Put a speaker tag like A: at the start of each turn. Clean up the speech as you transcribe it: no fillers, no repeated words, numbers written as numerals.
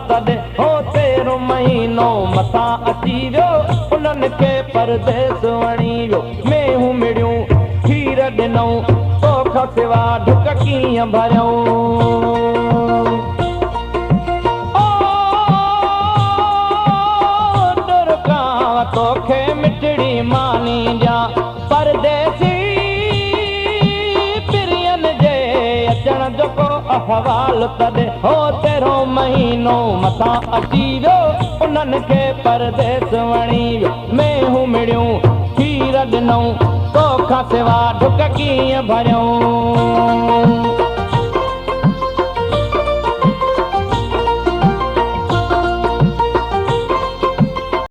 A: तॾहिं हो तेरो महीनो मथां अची वियो उन्हनि खे परदेस वणी वियो मेहूं मिड़ियूं खीर ॾिनऊं तोखां सिवा ढुक कीअं भरियऊं तोखे मिठड़ी मानी जा परदेसी पिरियन जे अचण जो को अहवाल तॾहिं हो तेरो महीनो मथां अची वियो उन्हनि खे परदेस वणी वियो मेहूं मिड़ियूं खीर ॾिनऊं तोखां सिवा ढुक कीअं भरियऊं